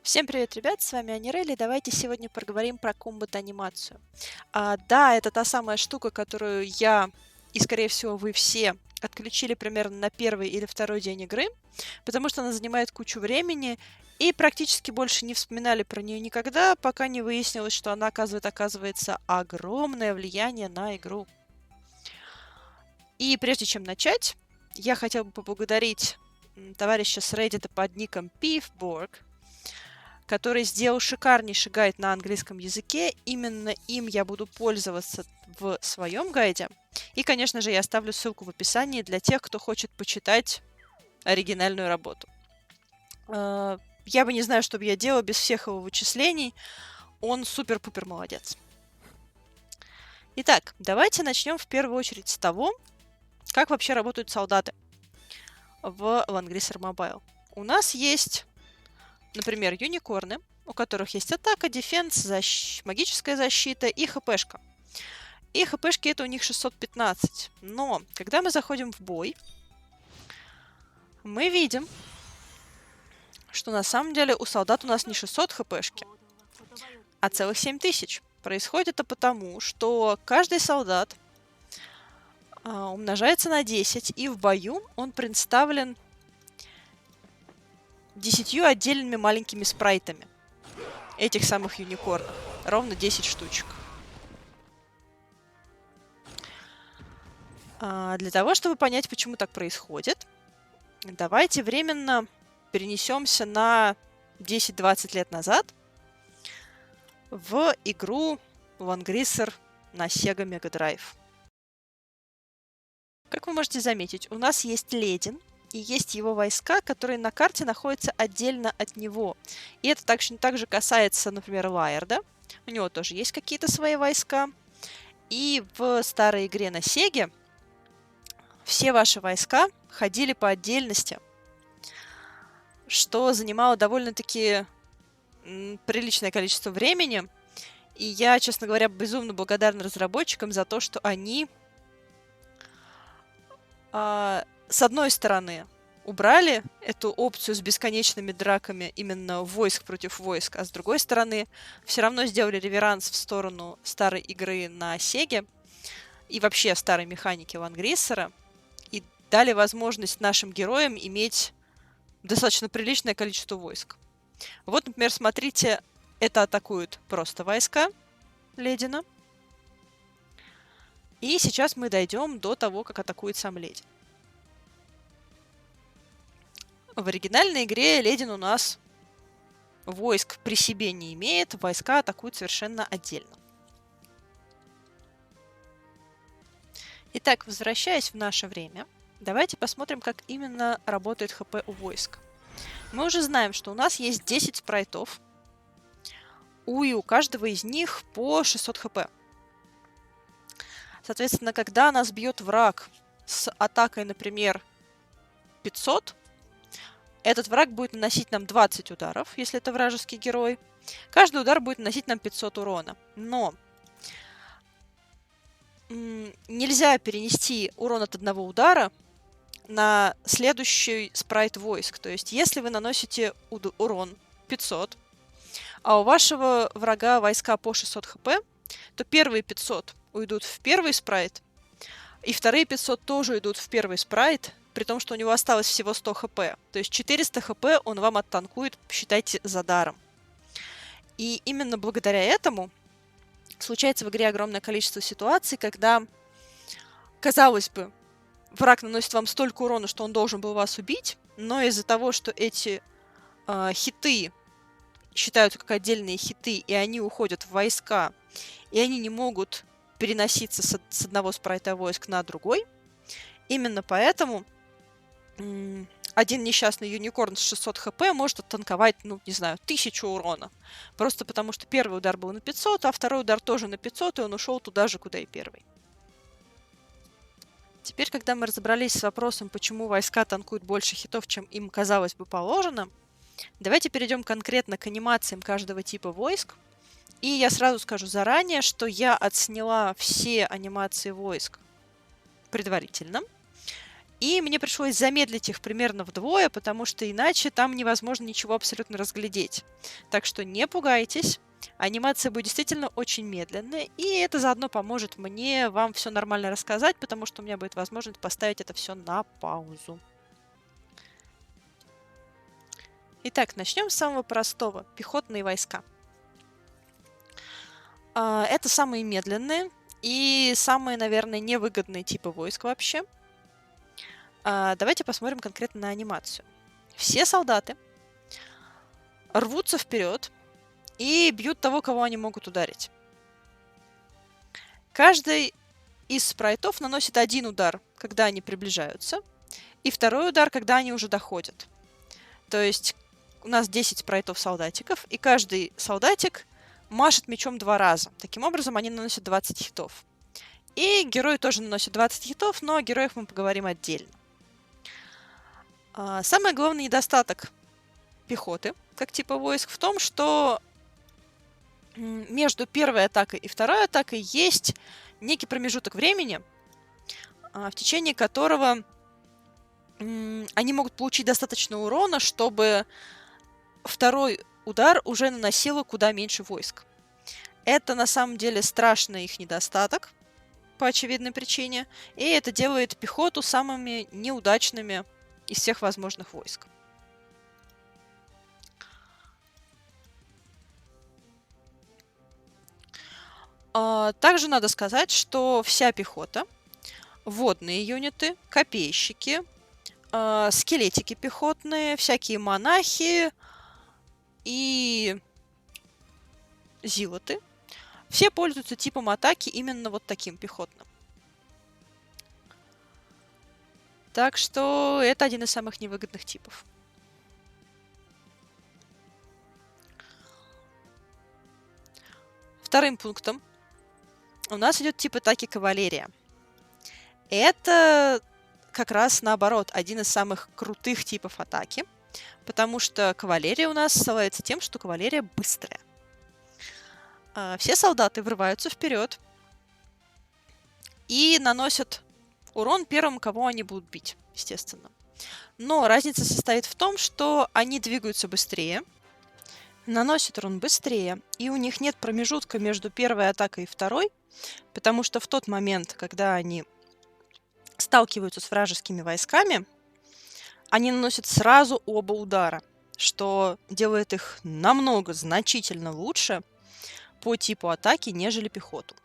Всем привет, ребят, с вами Анирелли. Давайте сегодня поговорим про комбат-анимацию. Да, это та самая штука, которую я и, скорее всего, вы все отключили примерно на первый или второй день игры, потому что она занимает кучу времени, и практически больше не вспоминали про нее никогда, пока не выяснилось, что она оказывается, огромное влияние на игру. И прежде чем начать, я хотела бы поблагодарить товарища с Reddit под ником Pivborg, который сделал шикарнейший гайд на английском языке. Именно им я буду пользоваться в своем гайде. И, конечно же, я оставлю ссылку в описании для тех, кто хочет почитать оригинальную работу. Я бы не знаю, что бы я делала без всех его вычислений. Он супер-пупер молодец. Итак, давайте начнем в первую очередь с того, как вообще работают солдаты в Langrisser Mobile. У нас есть, например, юникорны, у которых есть атака, дефенс, магическая защита и хпшка. И хпшки это у них 615. Но, когда мы заходим в бой, мы видим, что на самом деле у солдат у нас не 600 хпшки, а целых 7000. Происходит это потому, что каждый солдат умножается на 10, и в бою он представлен 10 отдельными маленькими спрайтами этих самых юникорнов. Ровно 10 штучек. Для того, чтобы понять, почему так происходит, давайте временно перенесемся на 10-20 лет назад в игру Langrisser на Sega Mega Drive. Как вы можете заметить, у нас есть Ледин и есть его войска, которые на карте находятся отдельно от него. И это также касается, например, Лаерда. У него тоже есть какие-то свои войска. И в старой игре на Сеге все ваши войска ходили по отдельности, что занимало довольно-таки приличное количество времени. И я, честно говоря, безумно благодарна разработчикам за то, что они, с одной стороны, убрали эту опцию с бесконечными драками именно войск против войск, а с другой стороны, все равно сделали реверанс в сторону старой игры на Сеге и вообще старой механики Langrisser, и дали возможность нашим героям иметь достаточно приличное количество войск. Вот, например, смотрите, это атакуют просто войска Ледина. И сейчас мы дойдем до того, как атакует сам Ледин. В оригинальной игре Ледин у нас войск при себе не имеет, войска атакуют совершенно отдельно. Итак, возвращаясь в наше время, давайте посмотрим, как именно работает ХП у войск. Мы уже знаем, что у нас есть 10 спрайтов, и у каждого из них по 600 хп. Соответственно, когда нас бьет враг с атакой, например, 500, этот враг будет наносить нам 20 ударов, если это вражеский герой. Каждый удар будет наносить нам 500 урона. Но нельзя перенести урон от одного удара на следующий спрайт войск. То есть, если вы наносите урон 500, а у вашего врага войска по 600 хп, то первые 500 уйдут в первый спрайт, и вторые 500 тоже идут в первый спрайт, при том, что у него осталось всего 100 хп. То есть 400 хп он вам оттанкует, считайте, за даром. И именно благодаря этому случается в игре огромное количество ситуаций, когда, казалось бы, враг наносит вам столько урона, что он должен был вас убить, но из-за того, что эти хиты считаются как отдельные хиты, и они уходят в войска, и они не могут переноситься с одного спрайта войск на другой, именно поэтому один несчастный юникорн с 600 хп может оттанковать, ну, не знаю, 1000 урона. Просто потому, что первый удар был на 500, а второй удар тоже на 500, и он ушел туда же, куда и первый. Теперь, когда мы разобрались с вопросом, почему войска танкуют больше хитов, чем им, казалось бы, положено, давайте перейдем конкретно к анимациям каждого типа войск. И я сразу скажу заранее, что я отсняла все анимации войск предварительно. И мне пришлось замедлить их примерно вдвое, потому что иначе там невозможно ничего абсолютно разглядеть. Так что не пугайтесь. Анимация будет действительно очень медленная, и это заодно поможет мне вам все нормально рассказать, потому что у меня будет возможность поставить это все на паузу. Итак, начнем с самого простого. Пехотные войска. Это самые медленные и самые, наверное, невыгодные типы войск вообще. Давайте посмотрим конкретно на анимацию. Все солдаты рвутся вперед и бьют того, кого они могут ударить. Каждый из спрайтов наносит один удар, когда они приближаются, и второй удар, когда они уже доходят. То есть у нас 10 спрайтов-солдатиков, и каждый солдатик машет мечом 2 раза. Таким образом, они наносят 20 хитов. И герой тоже наносит 20 хитов, но о героях мы поговорим отдельно. Самый главный недостаток пехоты, как типа войск, в том, что между первой атакой и второй атакой есть некий промежуток времени, в течение которого они могут получить достаточно урона, чтобы второй удар уже наносило куда меньше войск. Это на самом деле страшный их недостаток, по очевидной причине, и это делает пехоту самыми неудачными из всех возможных войск. Также надо сказать, что вся пехота, водные юниты, копейщики, скелетики пехотные, всякие монахи и зилоты, все пользуются типом атаки именно вот таким пехотным. Так что это один из самых невыгодных типов. Вторым пунктом у нас идет тип атаки кавалерия. Это как раз наоборот один из самых крутых типов атаки, потому что кавалерия у нас славится тем, что кавалерия быстрая. Все солдаты врываются вперед и наносят урон первым, кого они будут бить, естественно. Но разница состоит в том, что они двигаются быстрее, наносят урон быстрее, и у них нет промежутка между первой атакой и второй, потому что в тот момент, когда они сталкиваются с вражескими войсками, они наносят сразу оба удара, что делает их намного значительно лучше по типу атаки, нежели пехоту.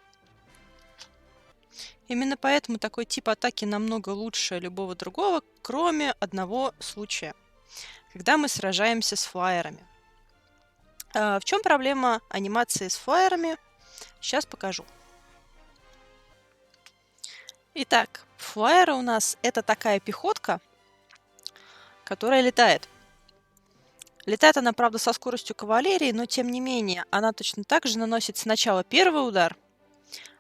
Именно поэтому такой тип атаки намного лучше любого другого, кроме одного случая, когда мы сражаемся с флайерами. В чем проблема анимации с флайерами? Сейчас покажу. Итак, флайеры у нас это такая пехотка, которая летает. Летает она, правда, со скоростью кавалерии, но тем не менее она точно так же наносит сначала первый удар,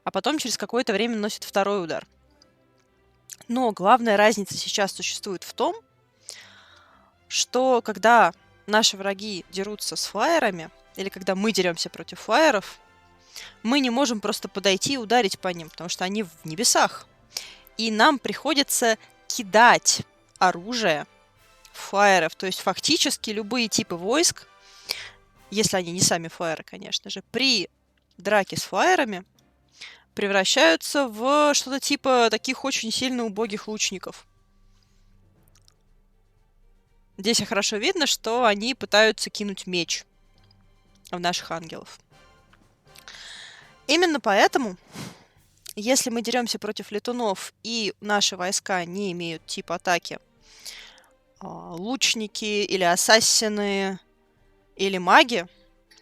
а потом через какое-то время наносит второй удар. Но главная разница сейчас существует в том, что когда наши враги дерутся с флайерами, или когда мы деремся против флайеров, мы не можем просто подойти и ударить по ним, потому что они в небесах. И нам приходится кидать оружие флайеров, то есть фактически любые типы войск, если они не сами флайеры, конечно же, при драке с флайерами превращаются в что-то типа таких очень сильно убогих лучников. Здесь хорошо видно, что они пытаются кинуть меч в наших ангелов. Именно поэтому, если мы деремся против летунов и наши войска не имеют тип атаки лучники или ассасины или маги,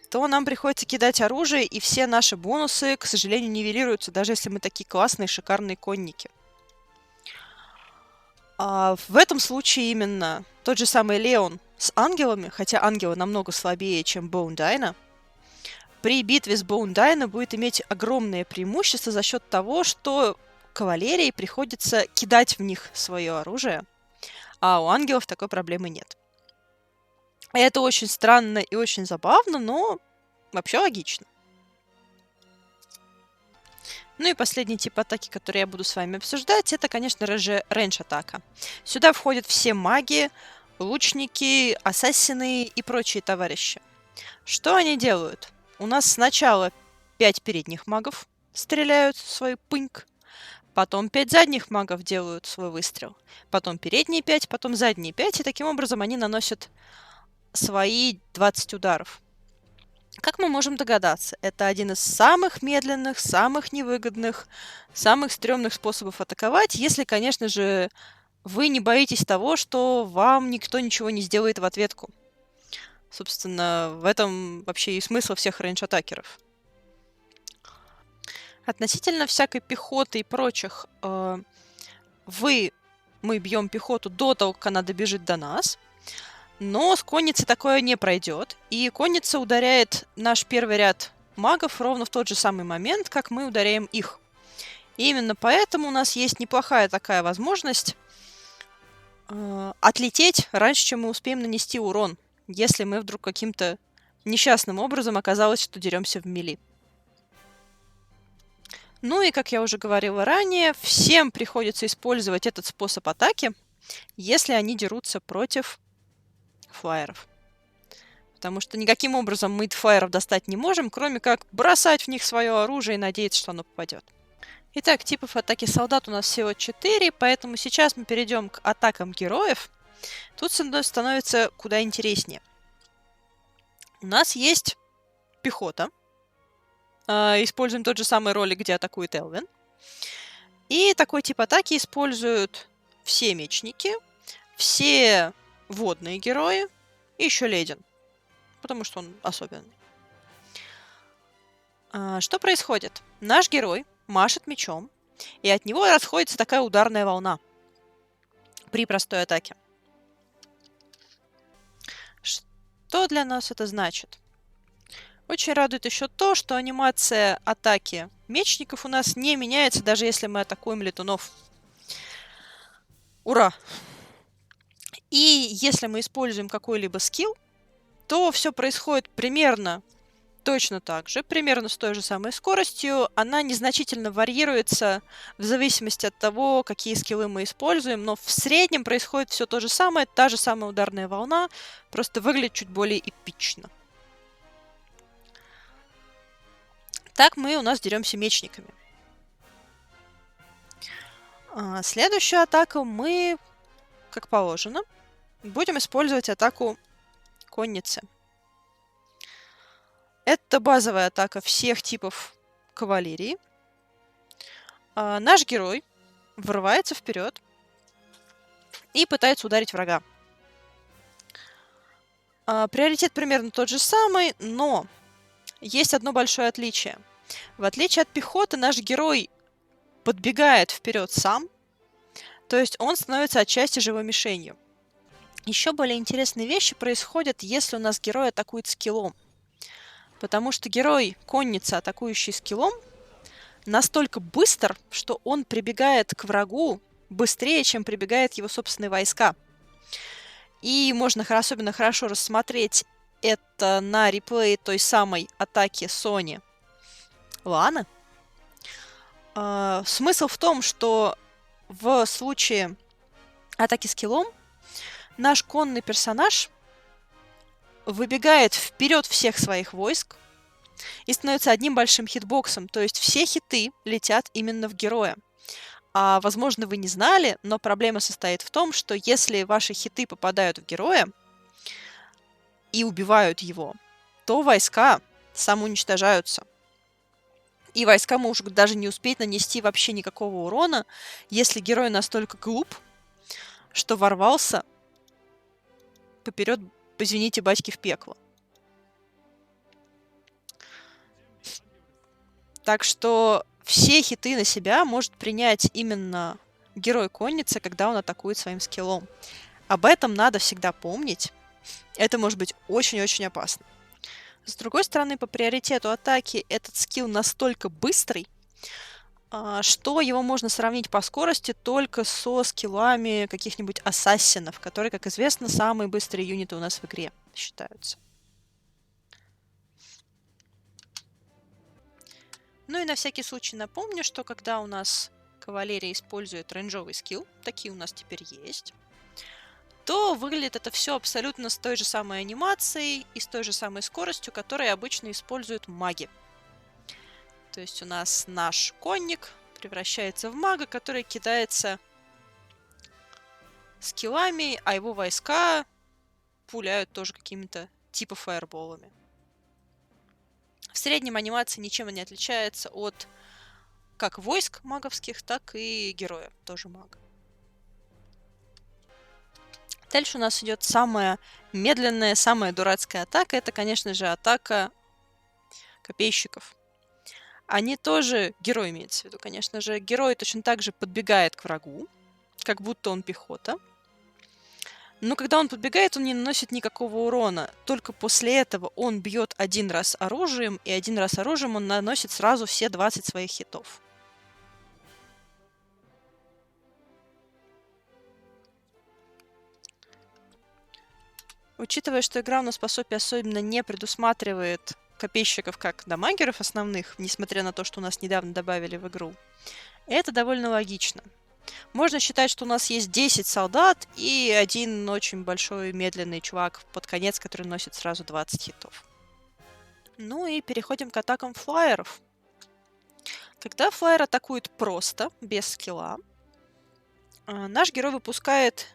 то нам приходится кидать оружие, и все наши бонусы, к сожалению, нивелируются, даже если мы такие классные, шикарные конники. В этом случае именно тот же самый Леон с ангелами, хотя ангелы намного слабее, чем Боундайна, при битве с Боундайна будет иметь огромное преимущество за счет того, что кавалерии приходится кидать в них свое оружие, а у ангелов такой проблемы нет. И это очень странно и очень забавно, но вообще логично. Ну и последний тип атаки, который я буду с вами обсуждать, это, конечно же, рейндж-атака. Сюда входят все маги, лучники, ассасины и прочие товарищи. Что они делают? У нас сначала 5 передних магов стреляют свой пыньк, потом 5 задних магов делают свой выстрел, потом передние 5, потом задние 5, и таким образом они наносят свои 20 ударов. Как мы можем догадаться, это один из самых медленных, самых невыгодных, самых стрёмных способов атаковать, если, конечно же, вы не боитесь того, что вам никто ничего не сделает в ответку. Собственно, в этом вообще и смысл всех рейндж-атакеров. Относительно всякой пехоты и прочих, мы бьем пехоту до того, как она добежит до нас, но с конницей такое не пройдет, и конница ударяет наш первый ряд магов ровно в тот же самый момент, как мы ударяем их. И именно поэтому у нас есть неплохая такая возможность отлететь раньше, чем мы успеем нанести урон, если мы вдруг каким-то несчастным образом оказалось, что деремся в мили. Ну и, как я уже говорила ранее, всем приходится использовать этот способ атаки, если они дерутся против флайеров. Потому что никаким образом мы флайеров достать не можем, кроме как бросать в них свое оружие и надеяться, что оно попадет. Итак, типов атаки солдат у нас всего 4, поэтому сейчас мы перейдем к атакам героев. Тут становится куда интереснее. У нас есть пехота. Используем тот же самый ролик, где атакует Элвин. И такой тип атаки используют все мечники, все водные герои и еще Леден, потому что он особенный. Что происходит? Наш герой машет мечом, и от него расходится такая ударная волна при простой атаке. Что для нас это значит? Очень радует еще то, что анимация атаки мечников у нас не меняется, даже если мы атакуем летунов. Ура! И если мы используем какой-либо скилл, то все происходит примерно точно так же, примерно с той же самой скоростью. Она незначительно варьируется в зависимости от того, какие скиллы мы используем, но в среднем происходит все то же самое, та же самая ударная волна, просто выглядит чуть более эпично. Так мы у нас деремся мечниками. Следующую атаку мы, как положено, будем использовать атаку конницы. Это базовая атака всех типов кавалерии. Наш герой врывается вперед и пытается ударить врага. Приоритет примерно тот же самый, но есть одно большое отличие. В отличие от пехоты, наш герой подбегает вперед сам, то есть он становится отчасти живой мишенью. Еще более интересные вещи происходят, если у нас герой атакует скиллом. Потому что герой конницы, атакующий скиллом, настолько быстр, что он прибегает к врагу быстрее, чем прибегают его собственные войска. И можно особенно хорошо рассмотреть это на реплее той самой атаки Сони Ланы. Смысл в том, что в случае атаки скиллом наш конный персонаж выбегает вперед всех своих войск и становится одним большим хитбоксом, то есть все хиты летят именно в героя. А, возможно, вы не знали, но проблема состоит в том, что если ваши хиты попадают в героя и убивают его, то войска самоуничтожаются. И войска могут даже не успеть нанести вообще никакого урона, если герой настолько глуп, что ворвался поперед, извините, батьки в пекло. Так что все хиты на себя может принять именно герой конницы, когда он атакует своим скиллом. Об этом надо всегда помнить. Это может быть очень-очень опасно. С другой стороны, по приоритету атаки этот скилл настолько быстрый, что его можно сравнить по скорости только со скиллами каких-нибудь ассасинов, которые, как известно, самые быстрые юниты у нас в игре считаются. Ну и на всякий случай напомню, что когда у нас кавалерия использует рейнджовый скилл, такие у нас теперь есть, то выглядит это все абсолютно с той же самой анимацией и с той же самой скоростью, которой обычно используют маги. То есть у нас наш конник превращается в мага, который кидается скиллами, а его войска пуляют тоже какими-то типа фаерболами. В среднем анимация ничем не отличается от как войск маговских, так и героя, тоже мага. Дальше у нас идет самая медленная, самая дурацкая атака. Это, конечно же, атака копейщиков. Они тоже, герой имеется в виду, конечно же, герой точно так же подбегает к врагу, как будто он пехота. Но когда он подбегает, он не наносит никакого урона. Только после этого он бьет один раз оружием, и один раз оружием он наносит сразу все 20 своих хитов. Учитывая, что игра у нас по сути особенно не предусматривает копейщиков как дамагеров основных, несмотря на то, что у нас недавно добавили в игру, это довольно логично. Можно считать, что у нас есть 10 солдат и один очень большой медленный чувак под конец, который носит сразу 20 хитов. Ну и переходим к атакам флайеров. Когда флайер атакует просто, без скилла, наш герой выпускает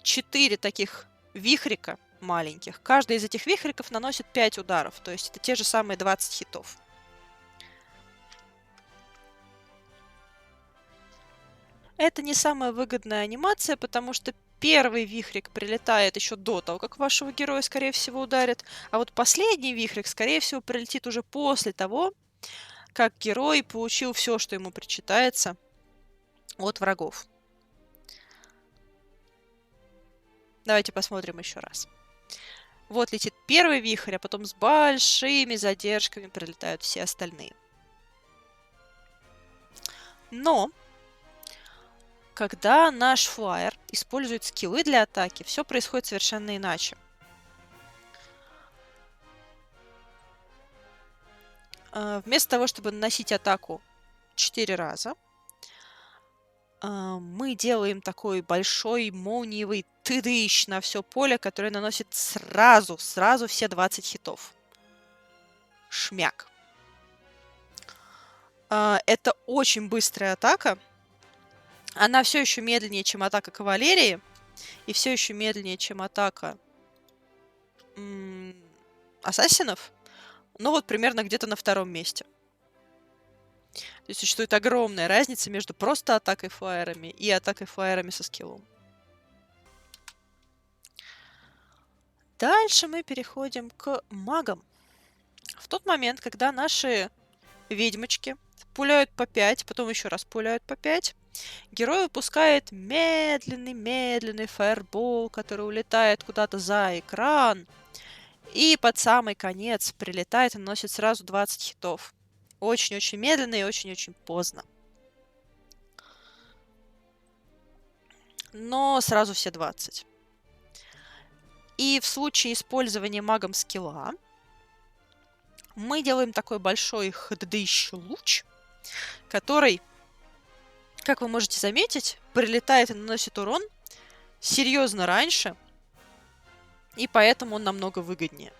4 таких вихрика маленьких. Каждый из этих вихриков наносит 5 ударов, то есть это те же самые 20 хитов. Это не самая выгодная анимация, потому что первый вихрик прилетает еще до того, как вашего героя, скорее всего, ударит, а вот последний вихрик, скорее всего, прилетит уже после того, как герой получил все, что ему причитается от врагов. Давайте посмотрим еще раз. Вот летит первый вихрь, а потом с большими задержками прилетают все остальные. Но когда наш флайер использует скиллы для атаки, все происходит совершенно иначе. Вместо того, чтобы наносить атаку 4 раза, мы делаем такой большой молниевый тыдыщ на все поле, который наносит сразу все 20 хитов. Шмяк. Это очень быстрая атака. Она все еще медленнее, чем атака кавалерии, и все еще медленнее, чем атака ассасинов, но вот примерно где-то на втором месте. То есть существует огромная разница между просто атакой флайерами и атакой флайерами со скиллом. Дальше мы переходим к магам. В тот момент, когда наши ведьмочки пуляют по 5, потом еще раз пуляют по 5, герой выпускает медленный фаербол, который улетает куда-то за экран, и под самый конец прилетает и наносит сразу 20 хитов. Очень-очень медленно и очень-очень поздно. Но сразу все 20. И в случае использования магом скилла мы делаем такой большой хдыщ луч, который, как вы можете заметить, прилетает и наносит урон серьезно раньше, и поэтому он намного выгоднее.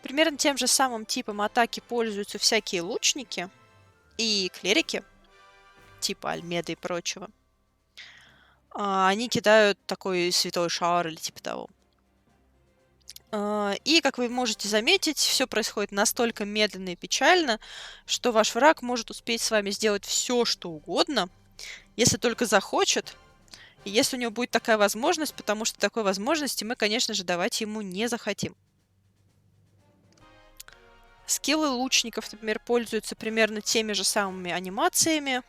Примерно тем же самым типом атаки пользуются всякие лучники и клирики, типа Альмеды и прочего. Они кидают такой святой шар или типа того. И, как вы можете заметить, все происходит настолько медленно и печально, что ваш враг может успеть с вами сделать все, что угодно, если только захочет, и если у него будет такая возможность, потому что такой возможности мы, конечно же, давать ему не захотим. Скиллы лучников, например, пользуются примерно теми же самыми анимациями,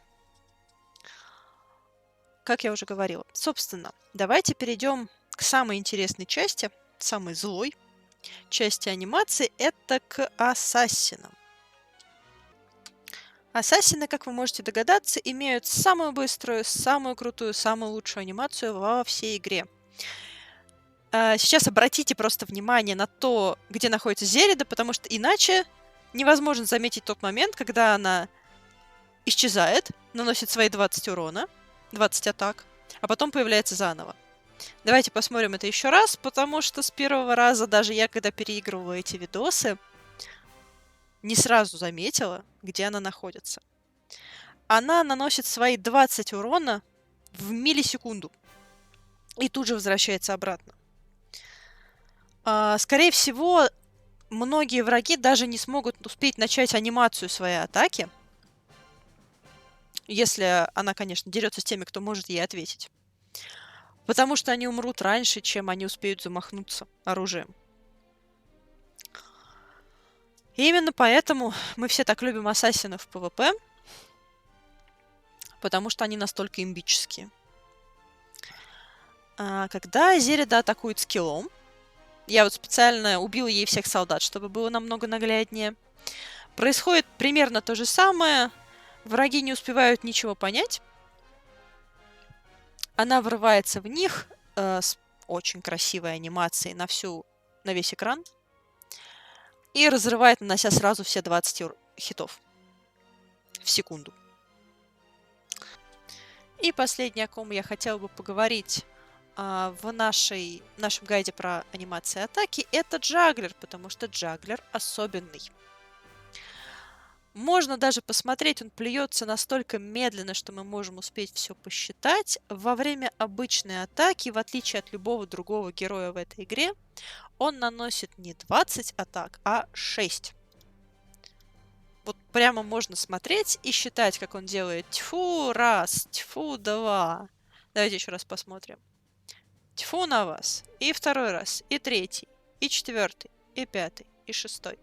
как я уже говорила. Собственно, давайте перейдем к самой интересной части, самой злой части анимации, это к ассасинам. Ассасины, как вы можете догадаться, имеют самую быструю, самую крутую, самую лучшую анимацию во всей игре. Сейчас обратите просто внимание на то, где находится Зерида, потому что иначе невозможно заметить тот момент, когда она исчезает, наносит свои 20 урона, 20 атак, а потом появляется заново. Давайте посмотрим это еще раз, потому что с первого раза даже я, когда переигрывала эти видосы, не сразу заметила, где она находится. Она наносит свои 20 урона в миллисекунду и тут же возвращается обратно. Скорее всего, многие враги даже не смогут успеть начать анимацию своей атаки, если она, конечно, дерется с теми, кто может ей ответить. Потому что они умрут раньше, чем они успеют замахнуться оружием. И именно поэтому мы все так любим ассасинов в ПВП, потому что они настолько имбические. Когда Зерида атакует скиллом, я вот специально убила ей всех солдат, чтобы было намного нагляднее, происходит примерно то же самое. Враги не успевают ничего понять. Она врывается в них с очень красивой анимацией на весь экран и разрывает, нанося сразу все 20 хитов в секунду. И последнее, о ком я хотела бы поговорить в нашем гайде про анимации атаки, это джаглер, потому что джаглер особенный. Можно даже посмотреть, он плюется настолько медленно, что мы можем успеть все посчитать. Во время обычной атаки, в отличие от любого другого героя в этой игре, он наносит не 20 атак, а 6. Вот прямо можно смотреть и считать, как он делает тьфу раз, тьфу два. Давайте еще раз посмотрим. Тьфу на вас. И второй раз, и третий, и четвертый, и пятый, и шестой.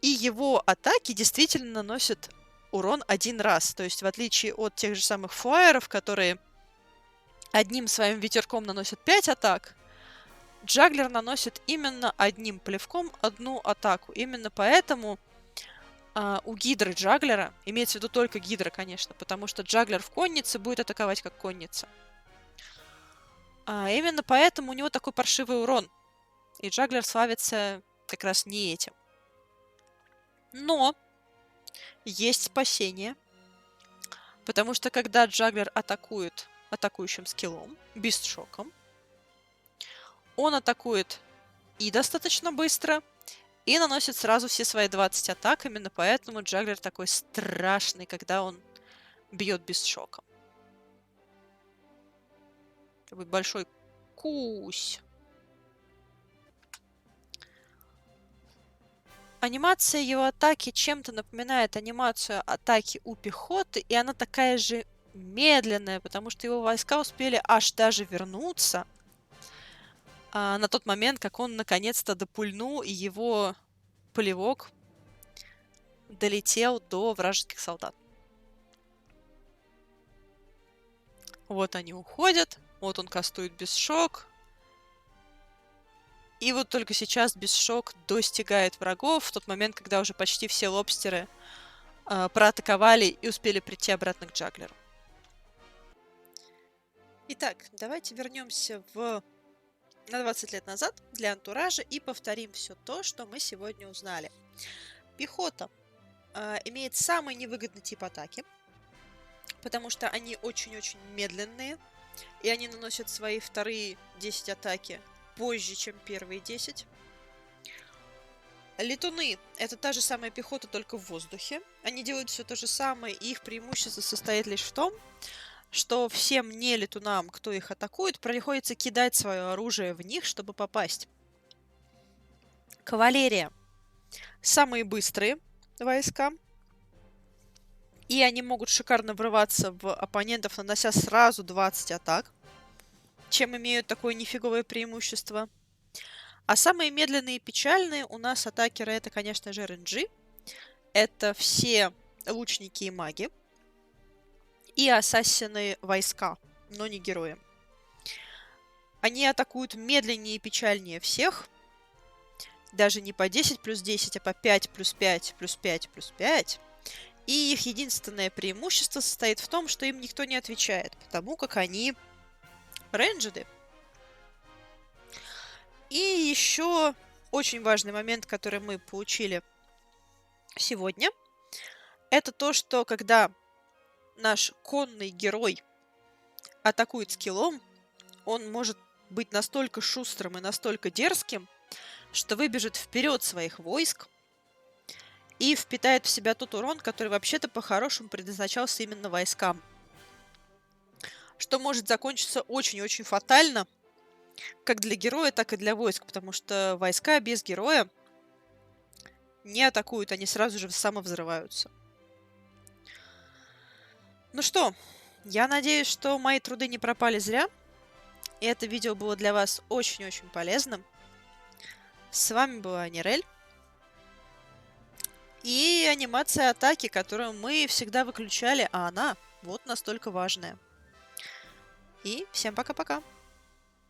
И его атаки действительно наносят урон один раз. То есть в отличие от тех же самых флайеров, которые одним своим ветерком наносят 5 атак, джаглер наносит именно одним плевком одну атаку. Именно поэтому у гидры джаглера, имеется в виду только гидра, конечно, потому что джаглер в коннице будет атаковать как конница. Именно поэтому у него такой паршивый урон. И джаглер славится как раз не этим. Но есть спасение, потому что когда джаглер атакует атакующим скиллом, бистшоком, он атакует и достаточно быстро, и наносит сразу все свои 20 атак. Именно поэтому джаглер такой страшный, когда он бьет бистшоком. Такой большой кусь. Анимация его атаки чем-то напоминает анимацию атаки у пехоты, и она такая же медленная, потому что его войска успели аж даже вернуться на тот момент, как он наконец-то допульнул, и его полевок долетел до вражеских солдат. Вот они уходят, вот он кастует бисшок. И вот только сейчас бисшок достигает врагов в тот момент, когда уже почти все лобстеры проатаковали и успели прийти обратно к джаглеру. Итак, давайте вернемся на 20 лет назад для антуража и повторим все то, что мы сегодня узнали. Пехота имеет самый невыгодный тип атаки, потому что они очень-очень медленные, и они наносят свои вторые 10 атаки позже, чем первые 10. Летуны — это та же самая пехота, только в воздухе. Они делают все то же самое, и их преимущество состоит лишь в том, что всем не летунам, кто их атакует, приходится кидать свое оружие в них, чтобы попасть. Кавалерия — самые быстрые войска, и они могут шикарно врываться в оппонентов, нанося сразу 20 атак, чем имеют такое нифиговое преимущество. А самые медленные и печальные у нас атакеры — это, конечно же, RNG. Это все лучники и маги. И ассасины войска, но не герои. Они атакуют медленнее и печальнее всех. Даже не по 10 плюс 10, а по 5 плюс 5 плюс 5 плюс 5. И их единственное преимущество состоит в том, что им никто не отвечает, потому как они рейнджеды. И еще очень важный момент, который мы получили сегодня, это то, что когда наш конный герой атакует скиллом, он может быть настолько шустрым и настолько дерзким, что выбежит вперед своих войск и впитает в себя тот урон, который вообще-то по-хорошему предназначался именно войскам. Что может закончиться очень-очень фатально, как для героя, так и для войск, потому что войска без героя не атакуют, они сразу же самовзрываются. Ну что, я надеюсь, что мои труды не пропали зря, и это видео было для вас очень-очень полезным. С вами была Нирель. И анимация атаки, которую мы всегда выключали, а она вот настолько важная. И всем пока-пока.